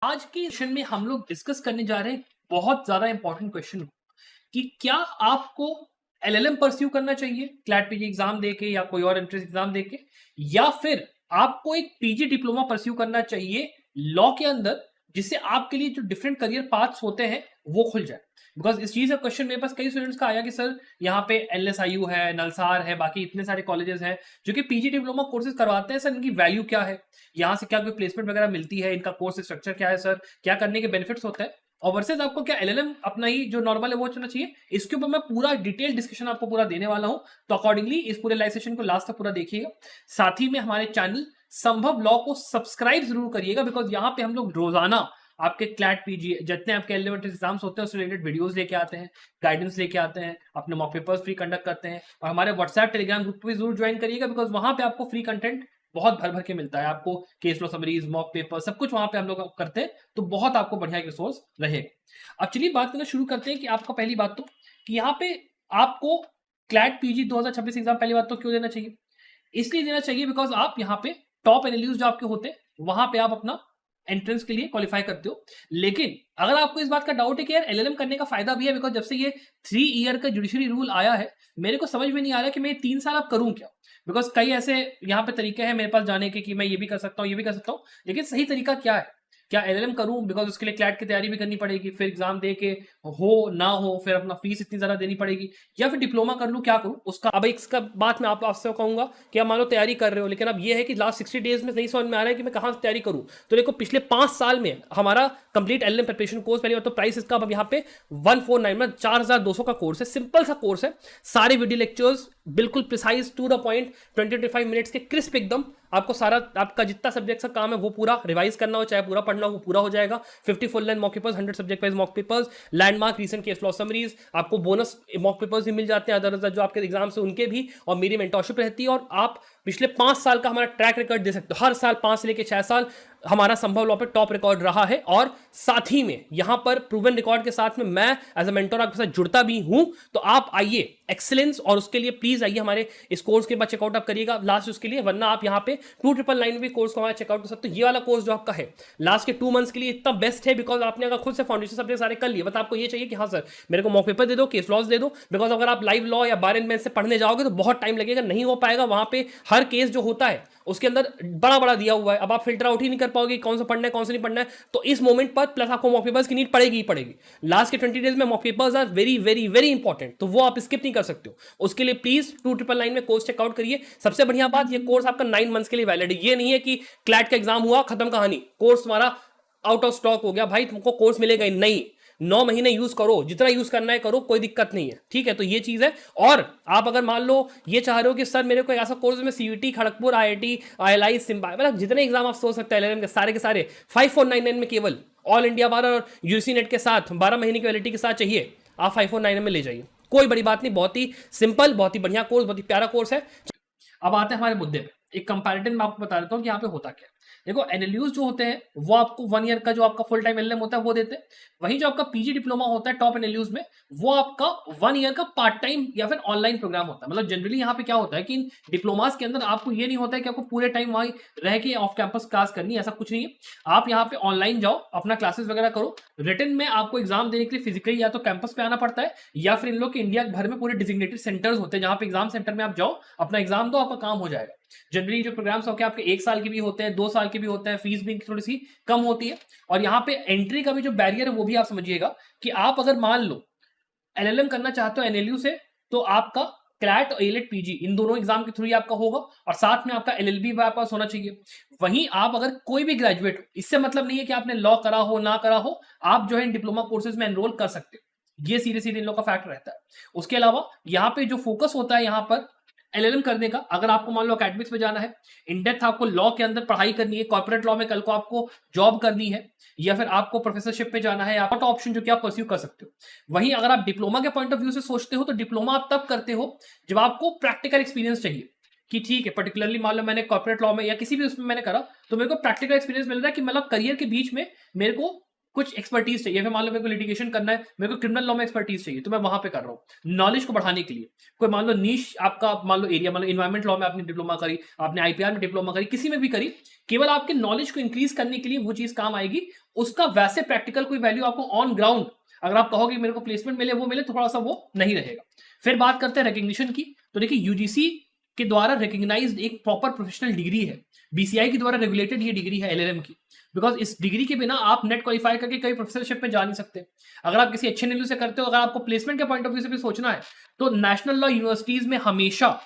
आज के सेशन में हम लोग डिस्कस करने जा रहे हैं बहुत ज्यादा इंपॉर्टेंट क्वेश्चन कि क्या आपको एलएलएम परस्यू करना चाहिए क्लैट पीजी एग्जाम देके या कोई और एंट्रेंस एग्जाम देके, या फिर आपको एक पीजी डिप्लोमा परस्यू करना चाहिए लॉ के अंदर, जिससे आपके लिए जो डिफरेंट करियर पाथ्स होते हैं वो खुल जाए। बिकॉज इस चीज का क्वेश्चन मेरे पास कई स्टूडेंट्स का आया कि सर यहाँ पे एलएसआईयू है, नलसार है, बाकी इतने सारे कॉलेजेस हैं जो कि पीजी डिप्लोमा कोर्सेज करवाते हैं, सर इनकी वैल्यू क्या है, यहाँ से क्या कोई प्लेसमेंट वगैरह मिलती है, इनका कोर्स स्ट्रक्चर क्या है, सर क्या करने के बेनिफिट्स होता है, और वर्सेज आपको क्या एलएलएम अपना ही जो नॉर्मल है वो चलना चाहिए। इसके ऊपर मैं पूरा डिटेल डिस्कशन आपको पूरा देने वाला हूं, तो अकॉर्डिंगली इस पूरे लाइव सेशन को लास्ट तक पूरा देखिएगा। साथ ही में हमारे चैनल संभव लॉ को सब्सक्राइब जरूर करिएगा, बिकॉज यहाँ पे हम लोग रोजाना आपके क्लैट पीजी जितने आपके एलिमेंट्री एग्जाम्स होते हैं उससे रिलेटेड वीडियोस लेके आते हैं, गाइडेंस लेके आते हैं, अपने मॉक पेपर्स फ्री कंडक्ट करते हैं, और हमारे व्हाट्सएप टेलीग्राम ग्रुप पे जरूर ज्वाइन करिएगा, बिकॉज वहां पे आपको फ्री कंटेंट बहुत भर भर के मिलता है। आपको case law summaries, mock paper, सब कुछ वहां पे हम लोग करते हैं, तो बहुत आपको बढ़िया एक रिसोर्स रहेगा। अब चलिए बात करना शुरू करते हैं कि आपका पहली बात तो कि यहाँ पे आपको क्लैट पीजी 2026 एग्जाम पहली बात तो क्यों देना चाहिए। इसलिए देना चाहिए बिकॉज आप यहाँ पे टॉप एनएलयूज जो आपके होते हैं वहां पे आप अपना एंट्रेंस के लिए क्वालिफाई करते हो। लेकिन अगर आपको इस बात का डाउट है कि यार एलएलएम करने का फायदा भी है, बिकॉज जब से ये 3 ईयर का जुडिशरी रूल आया है मेरे को समझ में नहीं आ रहा कि मैं 3 साल अब करूं क्या। बिकॉज कई ऐसे यहाँ पे तरीके हैं मेरे पास जाने के कि मैं ये भी कर सकता हूँ, ये भी कर सकता हूँ, लेकिन सही तरीका क्या है। क्या एलएलएम करूं बिकॉज उसके लिए क्लैट की तैयारी भी करनी पड़ेगी, फिर एग्जाम दे के हो ना हो फिर अपना फीस इतनी ज्यादा देनी पड़ेगी, या फिर डिप्लोमा कर लूं, क्या करूं उसका। अब इसका बात मैं आपसे कहूंगा कि आप मान लो तैयारी कर रहे हो, लेकिन अब ये है कि लास्ट 60 डेज में नहीं समझ में आ रहा है कि मैं कहां से तैयारी करूं। तो देखो पिछले 5 साल में हमारा कंप्लीट एलएलएम प्रिपरेशन कोर्स, पहली बात तो प्राइस इसका अब यहाँ पे 149 में 4200 का कोर्स है, सिंपल सा कोर्स है, सारे वीडियो लेक्चर्स बिल्कुल precise to the point 20-25 minutes के क्रिस्प एकदम। आपको सारा आपका जितना सब्जेक्ट का काम है वो पूरा रिवाइज करना हो चाहे पूरा पढ़ना हो वो पूरा हो जाएगा। 50 full length mock papers, 100 subject wise mock papers, landmark recent case law summaries, आपको बोनस मॉक पेपर्स भी मिल जाते हैं अदर जो आपके एग्जाम से उनके भी, और मेरी मेंटरशिप रहती है, और आप पिछले 5 साल का हमारा ट्रैक रिकॉर्ड दे सकते हो। हर साल 5 से लेकर 6 साल हमारा संभव लॉ पे टॉप रिकॉर्ड रहा है, और साथ ही में यहां पर प्रूवन रिकॉर्ड के साथ में मैं एज अ मेंटर आपके साथ जुड़ता भी हूं। तो आप आइए एक्सीलेंस, और उसके लिए प्लीज आइए हमारे इस कोर्स के बाद चेकआउट आप करिएगा लास्ट उसके लिए, वरना आप यहाँ पे 2999 में भी कोर्स को हमारा चेकआउट कर सकते हो। ये वाला कोर्स जो आपका है लास्ट के 2 मंथ्स के लिए इतना बेस्ट है, बिकॉज आपने अगर खुद से फाउंडेशन सब्जेक्ट सारे कर लिए, बस आपको ये चाहिए कि हाँ सर मेरे को मॉक पेपर दे दो, केस लॉज दे दो। बिकॉज अगर आप लाइव लॉ या बार एंड बेंच से पढ़ने जाओगे तो बहुत टाइम लगेगा, नहीं हो पाएगा। वहां पे हर केस जो होता है उसके अंदर बड़ा बड़ा दिया हुआ है, अब आप फिल्टर आउट ही नहीं कर पाओगे कौन सा पढ़ना है कौन सा नहीं पढ़ना है। तो इस मोमेंट पर प्लस आपको मॉक पेपर्स की नीड पड़ेगी ही पड़ेगी। लास्ट के 20 डेज में mock papers are very very very important, तो वो आप स्किप नहीं कर सकते हो। उसके लिए प्लीज 2999 में कोर्स चेकआउट करिए। सबसे बढ़िया बात, ये कोर्स आपका 9 मंथ्स के लिए वैलिड है। ये नहीं है कि क्लैट का एग्जाम हुआ खत्म कहानी, कोर्स तुम्हारा आउट ऑफ स्टॉक हो गया, भाई तुमको कोर्स मिलेगा ही नहीं। 9 महीने यूज करो, जितना यूज करना है करो, कोई दिक्कत नहीं है, ठीक है। तो ये चीज है। और आप अगर मान लो ये चाह रहे हो कि सर मेरे को ऐसा कोर्स में सीयूटी, खड़गपुर, आईआईटी, आईएलआई, सिम्बा, मतलब जितने एग्जाम आप सोच सकते हैं एलएलएम के सारे 5499 में केवल ऑल इंडिया बार और यूजीसी नेट के साथ 12 महीने की वैलिडिटी के साथ चाहिए, आप 5499 में ले जाइए, कोई बड़ी बात नहीं। बहुत ही सिंपल, बहुत ही बढ़िया कोर्स, बहुत ही प्यारा कोर्स है। अब आते हैं हमारे मुद्दे पे। एक कंपैरिजन मैं आपको बता देता हूँ कि यहाँ पे होता क्या है। देखो एनएलयूज जो होते हैं वो आपको 1 ईयर का जो आपका फुल टाइम एलएलएम होता है वो देते हैं। वहीं जो आपका पीजी डिप्लोमा होता है टॉप एनएलयूज में, वो आपका 1 ईयर का पार्ट टाइम या फिर ऑनलाइन प्रोग्राम होता है। मतलब जनरली यहाँ पे क्या होता है कि इन डिप्लोमास के अंदर आपको ये नहीं होता है कि आपको पूरे टाइम वहां रह के ऑफ कैंपस क्लास करनी है, ऐसा कुछ नहीं है। आप यहाँ पे ऑनलाइन जाओ, अपना क्लासेस वगैरह करो, रिटन में आपको एग्जाम देने के लिए फिजिकली या तो कैंपस पे आना पड़ता है, या फिर इन लोग के इंडिया भर में पूरे डिजिग्नेटेड सेंटर्स होते हैं जहां पे एग्जाम सेंटर में आप जाओ, अपना एग्जाम दो, आपका काम हो जाएगा। जनरली जो प्रोग्राम्स होते हैं आपके 1 साल के भी होते हैं, 2 साल के भी होते हैं, फीस भी थोड़ी सी कम होती है। और यहाँ पे एंट्री का भी जो बैरियर है वो भी आप समझिएगा कि आप अगर मान लो एलएलएम करना चाहते हो एनएलयू से, तो आपका क्लैट और एलेट पीजी इन दोनों एग्जाम के थ्रू ही आपका होगा, और साथ में आपका एलएलबी भी आपका होना चाहिए। वहीं आप अगर कोई भी ग्रेजुएट हो, इससे मतलब नहीं है कि आपने लॉ करा हो ना करा हो, आप जो है इन डिप्लोमा कोर्सेज में एनरोल कर सकते हो। ये सीधे सीधे इन लोग का फैक्ट रहता है। उसके अलावा यहाँ पे जो फोकस होता है यहाँ पर एलएलएम करने का, अगर आपको मान लो एकेडमिक्स में जाना है, इन डेप्थ आपको लॉ के अंदर पढ़ाई करनी है, कॉर्पोरेट लॉ में कल को आपको जॉब करनी है, या फिर आपको प्रोफेसरशिप पे जाना है, आपका ऑप्शन जो कि आप परस्यू कर सकते हो। वहीं अगर आप डिप्लोमा के पॉइंट ऑफ व्यू से सोचते हो तो डिप्लोमा आप तब करते हो जब आपको प्रैक्टिकल एक्सपीरियंस चाहिए, कि ठीक है पर्टिकुलरली मान लो मैंने कॉर्पोरेट लॉ में या किसी भी उसमें मैंने करा, तो मेरे को प्रैक्टिकल एक्सपीरियंस मिल रहा है कि मतलब करियर के बीच में मेरे को कुछ एक्सपर्टीज चाहिए, फिर मान लो मेरे को लिटिगेशन करना है, मेरे को क्रिमिनल लॉ में एक्सपर्टीज चाहिए, तो मैं वहां पे कर रहा हूँ नॉलेज को बढ़ाने के लिए। कोई मान लो नीश आपका मान लो एरिया, मान लो इन्वायरमेंट लॉ में आपने डिप्लोमा करी, आपने आईपीआर में डिप्लोमा करी, किसी में भी करी, केवल आपके नॉलेज को इंक्रीज करने के लिए वो चीज काम आएगी। उसका वैसे प्रैक्टिकल कोई वैल्यू आपको ऑन ग्राउंड अगर आप कहोगे मेरे को प्लेसमेंट मिले वो मिले, थोड़ा सा वो नहीं रहेगा। फिर बात करते हैं रिकग्निशन की, तो देखिए यूजीसी के द्वारा रिकग्नाइज्ड एक प्रॉपर प्रोफेशनल डिग्री है, बीसीआई के द्वारा रेगुलेटेड ये डिग्री है एलएलएम की। बिकॉज इस डिग्री के बिना आप नेट क्वालिफाई करके कई प्रोफेसरशिप में जा नहीं सकते। अगर आप किसी अच्छे एनएलयू से करते हो, अगर आपको प्लेसमेंट के पॉइंट ऑफ व्यू से भी सोचना है, तो नेशनल लॉ यूनिवर्सिटीज में हमेशा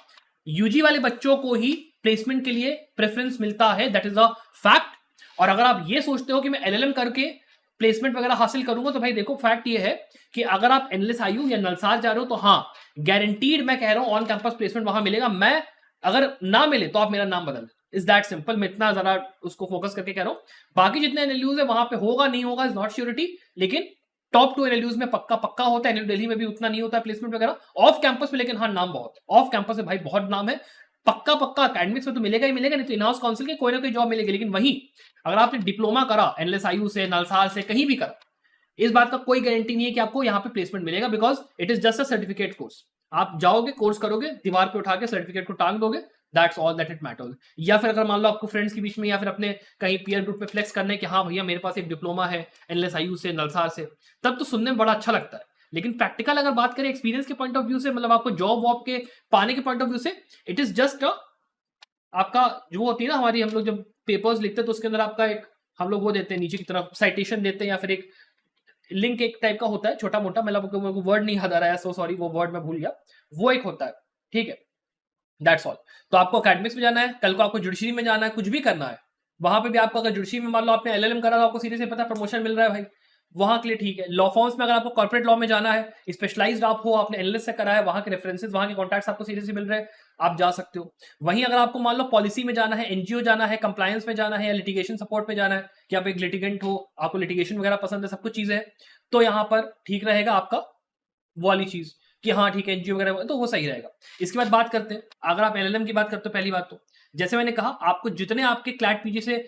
यूजी वाले बच्चों को ही प्लेसमेंट के लिए प्रेफरेंस मिलता है, दैट इज अ फैक्ट। और अगर आप ये सोचते हो कि मैं एलएलएम करके प्लेसमेंट वगैरह हासिल करूंगा, तो भाई देखो फैक्ट ये है कि अगर आप एनएलएसआईयू या नलसार जा रहे हो, तो हाँ गारंटीड मैं कह रहा हूं ऑन कैंपस प्लेसमेंट वहां मिलेगा। मैं अगर ना मिले तो आप मेरा नाम बदल, इज दैट सिंपल। मैं इतना ज्यादा उसको फोकस करके कह रहा हूं। बाकी जितने एनएलयूज है वहां पे होगा नहीं होगा इज नॉट श्योरिटी, लेकिन टॉप 2 एनएलयूज में पक्का पक्का होता है। एनएलयू दिल्ली में भी उतना नहीं होता है प्लेसमेंट वगैरह ऑफ कैंपस में, लेकिन हाँ नाम बहुत है ऑफ कैंपस में, भाई बहुत नाम है। पक्का पक्का अकेडमिक्स में तो मिलेगा ही मिलेगा, नहीं तो इन हाउस काउंसिल के कोई ना कोई जॉब मिलेगी। लेकिन वहीं अगर आपने डिप्लोमा करा एनएलएसआईयू से, नलसार से, कहीं भी करा, इस बात का कोई गारंटी नहीं है कि आपको यहाँ पे प्लेसमेंट मिलेगा, because it is just a certificate course. आप जाओगे, कोर्स करोगे, दीवार पे उठा के सर्टिफिकेट को टांग दोगे, that's all that it matters. या फिर अगर मान लो आपको फ्रेंड्स के बीच में या फिर अपने कहीं पीयर ग्रुप में फ्लेक्स करने कि हाँ भैया मेरे पास एक डिप्लोमा है एनएलएसआईयू से, नलसार से, तब तो सुनने में बड़ा अच्छा लगता है। लेकिन प्रैक्टिकल अगर बात करें एक्सपीरियंस के पॉइंट ऑफ व्यू से, मतलब आपको जॉब वॉब के पाने के पॉइंट ऑफ व्यू से, इट इज जस्ट आपका जो होती है ना हमारी, हम लोग जब पेपर्स लिखते हैं तो उसके अंदर आपका एक हम लोग वो देते हैं नीचे की तरफ साइटेशन देते हैं, या फिर एक लिंक एक टाइप का होता है छोटा मोटा, मतलब मेरे को वर्ड नहीं याद आ रहा है, सो सॉरी वो वर्ड मैं भूल गया, वो एक होता है, ठीक है, दैट्स ऑल। तो आपको अकेडमिक्स में जाना है, कल को आपको जुडिशरी में जाना है, कुछ भी करना है, वहां पे भी आपको अगर जुडिशरी में मान लो आपने एलएलएम करा तो आपको सीधे से पता प्रमोशन मिल रहा है भाई, वहां के लिए ठीक है। लॉ फॉर्म्स में अगर आपको कॉर्पोरेट लॉ में जाना है, स्पेशलाइज्ड आप हो, आपने एनालिस्ट से करा है, वहां के रेफरेंसेस, वहां के कॉन्टैक्ट्स आपको सीधे से मिल रहे हैं, आप जा सकते हो। वहीं अगर आपको मान लो पॉलिसी में जाना है, एनजीओ जाना है, कंप्लायंस में जाना है, या लिटिगेशन सपोर्ट में जाना है, कि आप एक लिटिगेंट हो, आपको लिटिगेशन वगैरह पसंद है, सब कुछ चीजें हैं, तो यहाँ पर ठीक रहेगा आपका वो वाली चीज कि हाँ ठीक है एनजीओ वगैरह, तो वो सही रहेगा। इसके बाद बात करते हैं, अगर आप एलएलएम की बात करते हो, पहली बात तो जैसे मैंने कहा आपको जितने आपके क्लैट पीजी से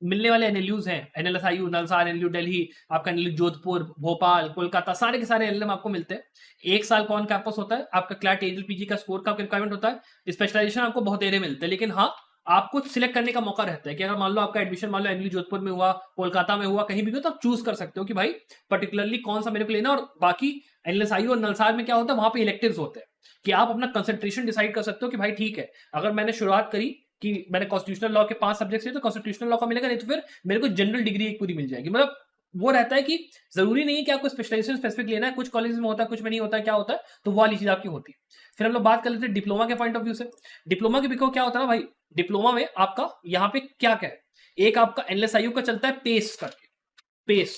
मिलने वाले एनएलयूज हैं, एनएलएसआईयू, नलसार, एनएलयू दिल्ली, आपका एनएलयू जोधपुर, भोपाल, कोलकाता, सारे के सारे एलएलएम आपको मिलते हैं। एक साल कौन कैंपस होता है, आपका क्लैट एजल पीजी का स्कोर का रिक्वायरमेंट होता है, स्पेशलाइजेशन आपको बहुत एरिया मिलते हैं, लेकिन हाँ आपको सिलेक्ट करने का मौका रहता है कि अगर मान लो आपका एडमिशन मान लो एनएलयू जोधपुर में हुआ, कोलकाता में हुआ, कहीं भी हुआ, तो आप चूज कर सकते हो कि भाई पर्टिकुलरली कौन सा मेरे को लेना। और बाकी एनएलएसआईयू और नलसार में क्या होता है, वहां पे इलेक्टिव्स होते हैं कि आप अपना कंसंट्रेशन डिसाइड कर सकते हो कि भाई ठीक है अगर मैंने शुरुआत करी कि मैंने कॉन्स्टिट्यूशनल लॉ के 5 सब्जेक्ट है तो कॉन्स्टिट्यूशनल लॉ का मिलेगा, नहीं तो फिर मेरे को जनरल डिग्री एक पूरी मिल जाएगी। मतलब वो रहता है कि जरूरी नहीं है कि आपको स्पेशलाइजेशन स्पेसिफिक लेना है, कुछ कॉलेज में होता है, कुछ में नहीं होता है, क्या होता है, तो वो वाली चीज आपकी होती है। फिर हम लोग बात कर लेते हैं डिप्लोमा के पॉइंट ऑफ व्यू से। डिप्लोमा के बिको क्या होता है ना भाई, डिप्लोमा में आपका यहाँ पे क्या क्या है, एक आपका एनएलएसआईयू का चलता है पेस करके, पेस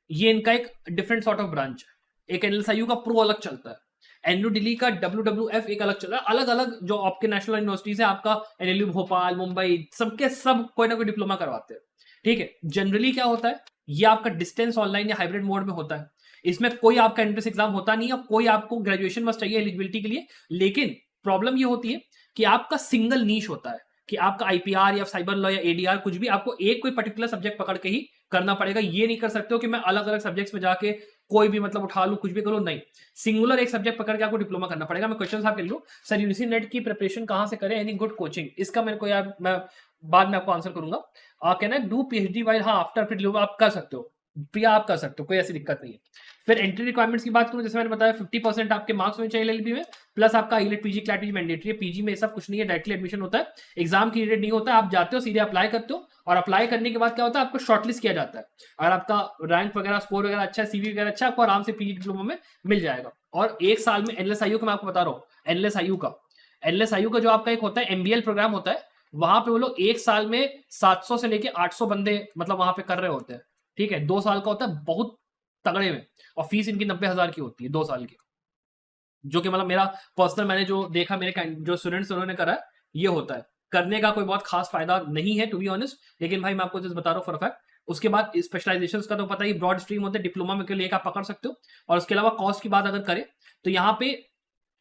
ये इनका एक डिफरेंट सॉर्ट ऑफ ब्रांच है। एक एनएलएसआईयू का प्रो अलग चलता है, एनयू दिल्ली का WWF एक अलग चल रहा है। अलग अलग जो आपके नेशनल यूनिवर्सिटीज है, आपका एनएलयू भोपाल, मुंबई, सबके सब कोई ना कोई डिप्लोमा करवाते हैं, ठीक है। जनरली क्या होता है, ये आपका डिस्टेंस ऑनलाइन या हाइब्रिड मोड में होता है, इसमें कोई आपका एंट्रेंस एग्जाम होता नहीं है, कोई आपको ग्रेजुएशन मस्ट चाहिए एलिजिबिलिटी के लिए। लेकिन प्रॉब्लम ये होती है कि आपका सिंगल नीश होता है कि आपका आईपीआर या साइबर लॉ या एडीआर कुछ भी, आपको एक कोई पर्टिकुलर सब्जेक्ट पकड़ के ही करना पड़ेगा। ये नहीं कर सकते हो कि मैं अलग अलग सब्जेक्ट्स में जाके कोई भी मतलब उठा लूं, कुछ भी करूं, नहीं, सिंगुलर एक सब्जेक्ट पकड़ के आपको डिप्लोमा करना पड़ेगा। मैं क्वेश्चन आप कर लूं, सर यूजीसी नेट की प्रिपरेशन कहां से करें, एनी गुड कोचिंग, इसका मेरे को यार मैं बाद में आपको आंसर करूंगा। Can I do PhD while, हाँ आफ्टर फिर आप कर सकते हो प्रिया, आप कर सकते हो, कोई ऐसी दिक्कत नहीं है। फिर एंट्री रिक्वायरमेंट्स की बात करूं, जैसे मैंने बताया 50% आपके मार्क्स होने चाहिए एलएलबी में, प्लस आपका eyelet PG CLAT PG mandatory है। पीजी में सब कुछ नहीं है, डायरेक्टली एडमिशन होता है, एग्जाम पीरियड नहीं होता है, आप जाते हो सीधे अप्लाई करते हो, और अप्लाई करने के बाद क्या होता है आपको शॉर्टलिस्ट किया जाता है। अगर आपका रैंक वगैरह स्कोर वगैरह अच्छा है, सीवी वगैरह अच्छा है, आपको आराम से पीजी डिप्लोमा में मिल जाएगा। और एक साल में एनएलएसआईयू का मैं आपको बता रहा हूँ, एनएलएसआईयू का जो आपका एक होता है एमबीएल प्रोग्राम होता है, वहां पे वो लोग एक साल में 700 से लेके 800 बंदे मतलब वहां पे कर रहे होते हैं, ठीक है। 2 साल का होता है, बहुत तगड़े में, और फीस इनकी 90,000 की होती है 2 साल की, जो कि मतलब मेरा पर्सनल मैंने जो देखा मेरे जो स्टूडेंट्स उन्होंने करा है, ये होता है। करने का कोई बहुत खास फायदा नहीं है टू बी ऑनेस्ट, लेकिन भाई मैं आपको जस्ट बता रहा हूँ फॉर फैक्ट। उसके बाद स्पेशलाइजेशन का तो पता ही, ब्रॉड स्ट्रीम होते हैं, डिप्लोमा में के लिए आप पकड़ सकते हो। और उसके अलावा कॉस्ट की बात अगर करें तो यहाँ पे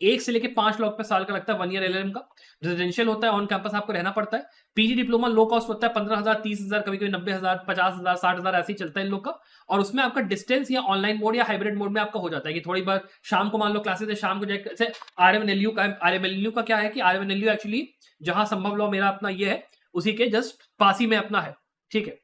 1 से लेके 5 लाख पे साल का लगता है 1 ईयर एलएलएम का। रेजिडेंशियल होता है, ऑन कैंपस आपको रहना पड़ता है। पीजी डिप्लोमा लो कॉस्ट होता है, 15,000, 30,000, कभी कभी 90,000, 50,000, 60,000 ऐसे ही चलता है इन लोग का। और उसमें आपका डिस्टेंस या ऑनलाइन मोड या हाइब्रिड मोड में आपका हो जाता है कि थोड़ी बार शाम को मान लो क्लासेस है, शाम को जैसे आरएमएनएलयू का क्या है कि आरएमएनएलयू एक्चुअली जहां संभव लॉ मेरा अपना ये है उसी के जस्ट पास ही में अपना है, ठीक है,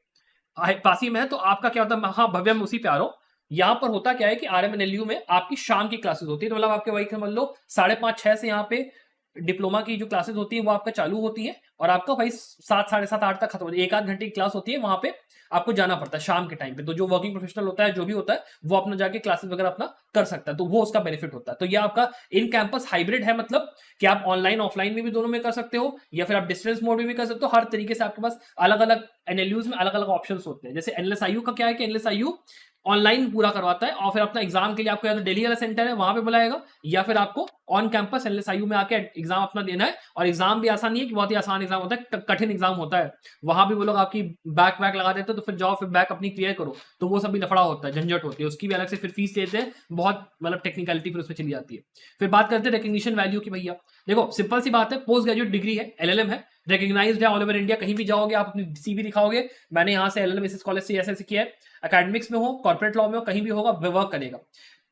पास ही में है। तो आपका क्या होता है, महाभव्य में उसी पे आ रहा हूं। यहाँ पर होता क्या है कि आरएमएनएलयू में आपकी शाम की क्लासेस होती है, तो मतलब आपके वही समझ लो 5:30 6 से यहाँ पे डिप्लोमा की जो क्लासेस होती है वो आपका चालू होती है और आपका भाई 7 साढ़े 7 8 तक खत्म होती है। 1 आध घंटे की क्लास होती है, वहां पे आपको जाना पड़ता है शाम के टाइम पे। तो जो वर्किंग प्रोफेशनल होता है, जो भी होता है, वो अपना जाके क्लासेस वगैरह अपना कर सकता है, तो वो उसका बेनिफिट होता है। तो ये आपका इन कैंपस हाइब्रिड है, मतलब कि आप ऑनलाइन ऑफलाइन में भी दोनों में कर सकते हो या फिर आप डिस्टेंस मोड में भी कर सकते हो। हर तरीके से आपके पास अलग अलग एनएलयूज में अलग अलग ऑप्शन होते हैं। जैसे एनएलएसआईयू का क्या है कि एनएलएसआईयू ऑनलाइन पूरा करवाता है और फिर अपना एग्जाम के लिए आपको या तो दिल्ली वाला सेंटर है वहां पे बुलाएगा या फिर आपको ऑन कैंपस एनएलएसआईयू में आके एग्जाम अपना देना है। और एग्जाम भी आसान नहीं है कि बहुत ही आसान एग्जाम होता है, कठिन एग्जाम होता है। वहां भी वो लोग आपकी बैक वैक लगा देते हैं, तो फिर जाओ फिर बैक अपनी क्लियर करो, तो वो सब भी लफड़ा होता है, झंझट होती है, उसकी भी अलग से फिर फीस लेते हैं, बहुत मतलब टेक्निकलिटी फिर उसमें चली जाती है। फिर बात करते हैं रिकग्निशन वैल्यू की। भैया देखो सिंपल सी बात है, पोस्ट ग्रेजुएट डिग्री है, एलएलएम है, रिकग्नाइज्ड है ऑल ओवर इंडिया। कहीं भी जाओगे आप अपनी सीवी दिखाओगे, मैंने यहाँ से एलएलएम इस कॉलेज से ऐसे किया है, एकेडमिक्स में हो, कॉर्पोरेट लॉ में हो, कहीं भी होगा वर्क करेगा।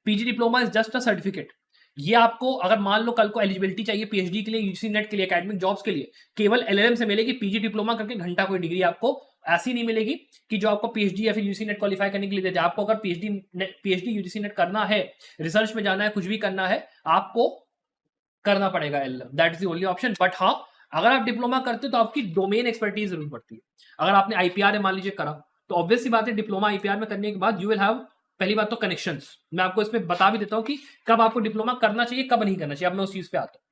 PG diploma is just a certificate. ये आपको अगर मान लो कल को एलिजिबिलिटी चाहिए पीएचडी के लिए, यूजीसी नेट के लिए, एकेडमिक जॉब्स के लिए, केवल एलएलएम से मिलेगी। पीजी डिप्लोमा करके घंटा कोई डिग्री आपको ऐसी नहीं मिलेगी कि जो आपको पीएचडी या फिर यूजीसी नेट क्वालिफाई करने के लिए देते हैं। आपको अगर पीएचडी यूजीसी नेट करना है, रिसर्च में जाना है, कुछ भी करना है, आपको करना पड़ेगा LLM, that is the only option. But हाँ, अगर आप डिप्लोमा करते हो तो आपकी डोमेन एक्सपर्टीज जरूर पड़ती है। अगर आपने आईपीआर मान लीजिए करा, तो ऑब्वियस सी बात है डिप्लोमा आईपीआर में करने के बाद यू विल हैव, पहली बात तो कनेक्शंस। मैं आपको इसमें बता भी देता हूं कि कब आपको डिप्लोमा करना चाहिए, कब नहीं करना चाहिए। अब मैं उस चीज पे आता हूं।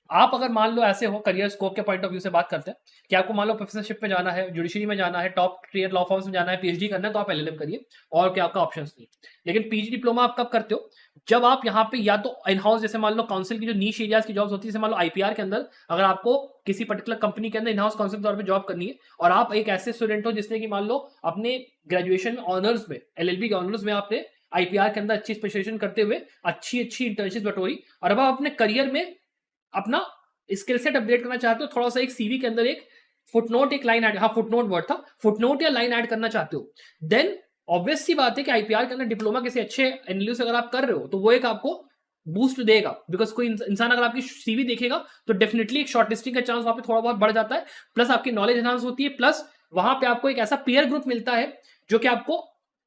आप अगर मान लो ऐसे हो, करियर स्कोप के पॉइंट ऑफ व्यू से बात करते हैं कि आपको मान लो प्रोफेसरशिप में जाना है, जुडिशरी में जाना है, टॉप टियर लॉ फॉर्म्स में जाना है, पीएचडी करना है, तो आप एलएलएम करिए और क्या आपका ऑप्शंस नहीं। लेकिन पीजी डिप्लोमा आप कब करते हो, जब आप यहाँ पे या तो इन हाउस, जैसे मान लो काउंसिल की जो नीश एरियाज की जॉब्स होती है, जैसे मान लो आईपीआर के अंदर अगर आपको किसी पर्टिकुलर कंपनी के अंदर इन हाउस काउंसिल के तौर पर जॉब करनी है और आप एक ऐसे स्टूडेंट हो जिसने कि मान लो अपने ग्रेजुएशन ऑनर्स में, एलएलबी के ऑनर्स में आपने आईपीआर के अंदर अच्छी स्पेशलाइजेशन करते हुए अच्छी अच्छी इंटर्नशिप बटोरी और अब आप अपने करियर में अपना स्किल सेट अपडेट करना चाहते हो, थोड़ा सा एक सीवी के अंदर एक फुटनोट, एक लाइन ऐड, हाँ फुटनोट वर्ड था, फुटनोट या लाइन ऐड करना चाहते हो, देन ऑब्वियस सी बात है कि आईपीआर के अंदर डिप्लोमा किसी अच्छे एनएलयू से अगर आप कर रहे हो तो वो एक आपको बूस्ट देगा। बिकॉज कोई इंसान अगर आपकी सीवी देखेगा तो डेफिनेटली एक शॉर्टलिस्टिंग का चांस वहां पे थोड़ा बहुत बढ़ जाता है, प्लस आपकी नॉलेज एनहांस होती है, प्लस वहां पे आपको एक ऐसा पीयर ग्रुप मिलता है जो कि आपको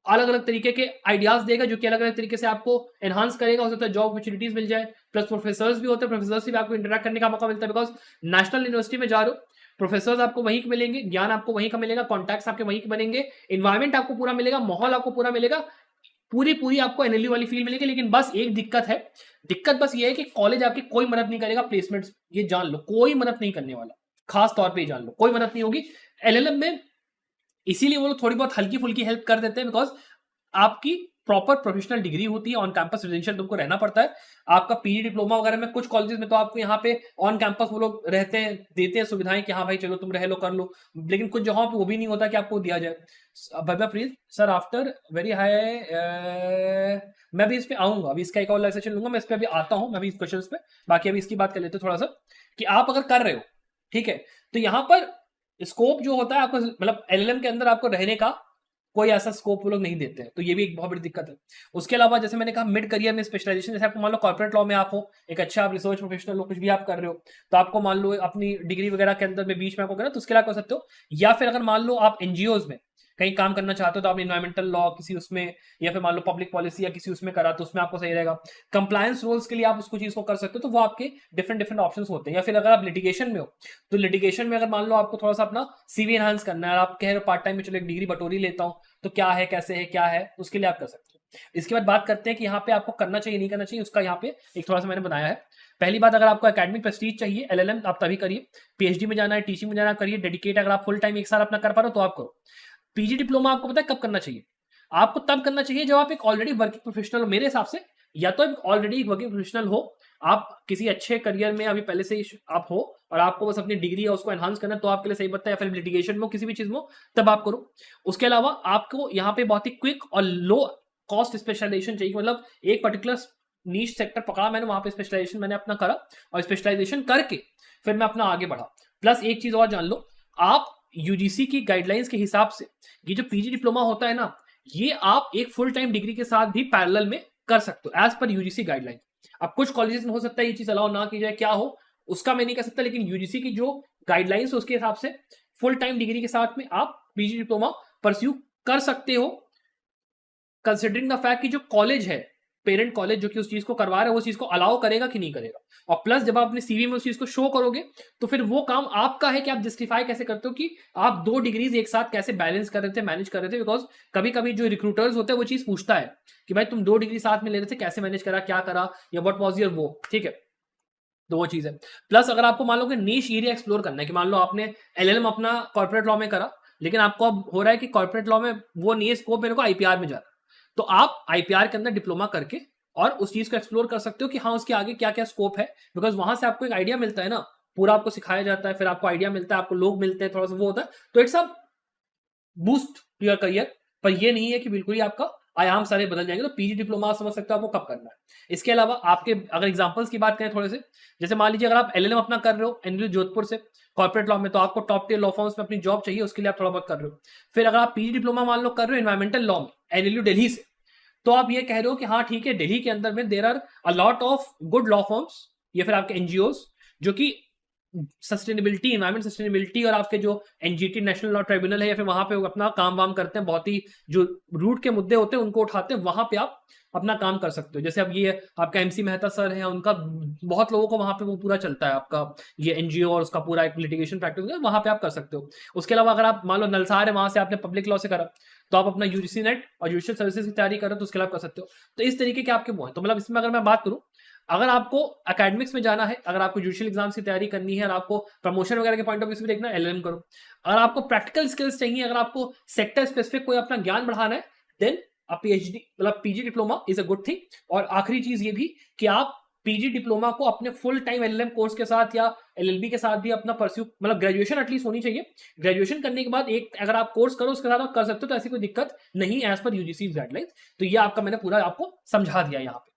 अलग अलग तरीके के आइडियाज देगा, जो कि अलग अलग तरीके से आपको एनहांस करेगा। हो सकता है जॉब अपॉर्चुनिटीज मिल जाए, प्लस प्रोफेसर्स भी होते हैं, प्रोफेसर्स से भी आपको इंटरेक्ट करने का मौका मिलता है। बिकॉज नेशनल यूनिवर्सिटी में जा रहे हो, प्रोफेसर्स आपको वहीं के मिलेंगे, ज्ञान आपको वहीं का मिलेगा, कॉन्टैक्ट्स आपके वहीं के बनेंगे, इन्वायरमेंट आपको पूरा मिलेगा, माहौल आपको पूरा मिलेगा, पूरी पूरी आपको एनएलयू वाली फील मिलेगी। लेकिन बस एक दिक्कत है, दिक्कत बस ये है कि कॉलेज आपकी कोई मदद नहीं करेगा प्लेसमेंट्स, ये जान लो, कोई मदद नहीं करने वाला, खास तौर पे जान लो, कोई मदद नहीं होगी एलएलएम में। इसीलिए वो लोग थोड़ी बहुत हल्की फुल्की हेल्प कर देते हैं, बिकॉज आपकी प्रॉपर प्रोफेशनल डिग्री होती है, ऑन कैंपस रेजिडेंशियल तुमको रहना पड़ता है। आपका पीजी डिप्लोमा वगैरह में कुछ कॉलेजेस में तो आपको यहाँ पे ऑन कैंपस वो लोग रहते हैं, देते हैं सुविधाएं कि हाँ भाई चलो तुम रह लो कर लो, लेकिन कुछ जगहों पे वो भी नहीं होता कि आपको दिया जाए। भैया please sir after very high, मैं भी इस पे आऊंगा, अभी इसका एक और सेशन लूंगा, मैं इस पे अभी आता हूँ, मैं भी इस क्वेश्चन पे, बाकी अभी इसकी बात कर लेते हैं थोड़ा सा कि आप अगर कर रहे हो, ठीक है, तो यहाँ पर स्कोप जो होता है आपको, मतलब एलएलएम के अंदर आपको रहने का कोई ऐसा स्कोप वो लोग नहीं देते हैं, तो ये भी एक बहुत बड़ी दिक्कत है। उसके अलावा जैसे मैंने कहा मिड करियर में स्पेशलाइजेशन, जैसे आपको मान लो कॉर्पोरेट लॉ में आप हो, एक अच्छा आप रिसर्च प्रोफेशनल हो, कुछ भी आप कर रहे हो, तो आपको मान लो अपनी डिग्री वगैरह के अंदर में बीच में आपको करना, तो उसके लिए कर सकते हो। या फिर अगर मान लो आप एनजीओज में कहीं काम करना चाहते हो, तो आप इन्वायरमेंटल लॉ किसी उसमें, या फिर मान लो पब्लिक पॉलिसी या किसी उसमें करा, तो उसमें आपको सही रहेगा। कंप्लायंस रोल्स के लिए आप उसको चीज को कर सकते हो, तो वो आपके डिफरेंट डिफरेंट ऑप्शन होते हैं। या फिर अगर आप लिटिगेशन में हो, तो लिटिगेशन में अगर मान लो आपको थोड़ा सा अपना सीवी एनहांस करना है, आप कह रहे हो पार्ट टाइम में चलो एक डिग्री बटोरी लेता हूँ, तो क्या है, कैसे है, क्या है, उसके लिए आप कर सकते हो। इसके बाद बात करते हैं कि यहाँ पे आपको करना चाहिए नहीं करना चाहिए, उसका यहाँ पे एक थोड़ा सा मैंने बनाया है। पहली बात, अगर आपको एकेडमिक प्रेस्टीज चाहिए, एलएलएम आप तभी करिए, पीएचडी में जाना है, टीचिंग में जाना करिए, डेडिकेट अगर आप फुल टाइम एक साल अपना कर पा रहे हो तो आप करो। पीजी डिप्लोमा आपको पता है कब करना चाहिए, आपको तब करना चाहिए जब आप एक ऑलरेडी वर्किंग प्रोफेशनल हो, मेरे हिसाब से, या तो ऑलरेडी वर्किंग प्रोफेशनल हो, आप किसी अच्छे करियर में अभी पहले से ही आप हो और आपको बस अपनी डिग्री है उसको एनहांस करना, तो आपके लिए सही बनता है। या फिर लिटिगेशन में किसी भी चीज में तब आप करो। उसके अलावा आपको यहाँ पे बहुत ही क्विक और लो कॉस्ट स्पेशलाइजेशन चाहिए, मतलब एक पर्टिकुलर नीश सेक्टर पकड़ा मैंने, वहां पे स्पेशलाइजेशन मैंने अपना करा और स्पेशलाइजेशन करके फिर मैं अपना आगे बढ़ा। प्लस एक चीज और जान लो, आप यूजीसी की गाइडलाइंस के हिसाब से ये जो पीजी डिप्लोमा होता है ना, ये आप एक फुल टाइम डिग्री के साथ भी पैरेलल में कर सकते हो एज पर यूजीसी गाइडलाइन। अब कुछ कॉलेजेस में हो सकता है ये चीज अलाउ ना की जाए, क्या हो उसका मैं नहीं कह सकता, लेकिन यूजीसी की जो गाइडलाइंस है उसके हिसाब से फुल टाइम डिग्री के साथ में आप पीजी डिप्लोमा परस्यू कर सकते हो, कंसिडरिंग द फैक्ट कि जो कॉलेज है, पेरेंट कॉलेज जो कि उस चीज को करवा रहा है, वो चीज को अलाउ करेगा कि नहीं करेगा। और प्लस जब आप अपने सीवी में उस चीज को शो करोगे तो फिर वो काम आपका है कि आप जस्टिफाई कैसे करते हो कि आप 2 डिग्रीज एक साथ कैसे बैलेंस कर रहे थे, मैनेज कर रहे थे। बिकॉज कभी कभी जो रिक्रूटर्स होते हैं वो चीज पूछता है कि भाई तुम 2 डिग्री साथ में ले रहे थे, कैसे मैनेज करा, क्या करा, या व्हाट वाज योर वो, ठीक है। तो वो चीज है। प्लस अगर आपको मान लो कि नीश एरिया एक्सप्लोर करना है, कि मान लो आपने एलएलएम अपना कॉर्पोरेट लॉ में करा, लेकिन आपको अब हो रहा है कि कॉर्पोरेट लॉ में वो नहीं है स्कोप, मेरे को आईपीआर में जाना, तो आप आईपीआर के अंदर डिप्लोमा करके और उस चीज को एक्सप्लोर कर सकते हो कि हाँ उसके आगे क्या क्या स्कोप है। बिकॉज वहां से आपको एक आइडिया मिलता है ना, पूरा आपको सिखाया जाता है, फिर आपको आइडिया मिलता है, आपको लोग मिलते हैं, थोड़ा सा वो होता है, तो it's a boost to your career. पर ये नहीं है कि बिल्कुल ही आपका आयाम सारे बदल जाएंगे। तो पीजी डिप्लोमा समझ सकते हो आपको कब करना है। इसके अलावा आपके अगर एग्जांपल्स की बात करें थोड़े से, जैसे मान लीजिए अगर आप एलएलएम अपना कर रहे हो एनएलयू जोधपुर से कॉर्पोरेट लॉ में, तो आपको टॉप टियर लॉ फर्म्स में अपनी जॉब चाहिए, उसके लिए आप थोड़ा बहुत कर रहे हो। फिर अगर आप पीजी डिप्लोमा मान लो कर रहे हो एनवायरमेंटल लॉ में एनएलयू दिल्ली से, तो आप ये कह रहे हो कि हाँ ठीक है, दिल्ली के अंदर में there are a lot of good law firms या फिर आपके एनजीओस जो कि सस्टेनेबिलिटी, एनवायरमेंट सस्टेनेबिलिटी और आपके जो एनजीटी नेशनल लॉ ट्राइब्यूनल है या फिर वहां पे अपना काम वाम करते हैं, बहुत ही जो रूट के मुद्दे होते हैं उनको उठाते हैं, वहां पे आप अपना काम कर सकते हो। जैसे अब ये आपका एमसी मेहता सर है, उनका बहुत लोगों को वहां पे वो पूरा चलता है आपका ये एनजीओ और उसका पूरा एक लिटिगेशन प्रैक्टिस, वहां पे आप कर सकते हो। उसके अलावा अगर आप मान लो नलसार है, वहां से आपने पब्लिक लॉ से करा, तो आप अपना यूजीसी नेट और जुडिशियल सर्विसेज की तैयारी कर रहे हो, तो उसके लिए आप कर सकते हो। तो इस तरीके के आपके वो है। तो मतलब इसमें अगर मैं बात करूं, अगर आपको एकेडमिक्स में जाना है, अगर आपको जुडिशियल एग्जाम्स की तैयारी करनी है और आपको प्रमोशन वगैरह के पॉइंट ऑफ व्यू से भी देखना है, एलएलएम करो। अगर आपको प्रैक्टिकल स्किल्स चाहिए, अगर आपको सेक्टर स्पेसिफिक कोई अपना ज्ञान बढ़ाना है, देन अ पीएचडी मतलब PG diploma is a good thing. और आखिरी चीज ये भी कि आप पीजी डिप्लोमा को अपने फुल टाइम एलएलएम कोर्स के साथ या एलएलबी के साथ भी अपना परस्यू, मतलब ग्रेजुएशन एटलीस्ट होनी चाहिए। ग्रेजुएशन करने के बाद एक अगर आप कोर्स करो उसके साथ आप कर सकते हो, तो ऐसी कोई दिक्कत नहीं एज पर यूजीसी गाइडलाइंस। तो ये आपका मैंने पूरा आपको समझा दिया यहाँ पे।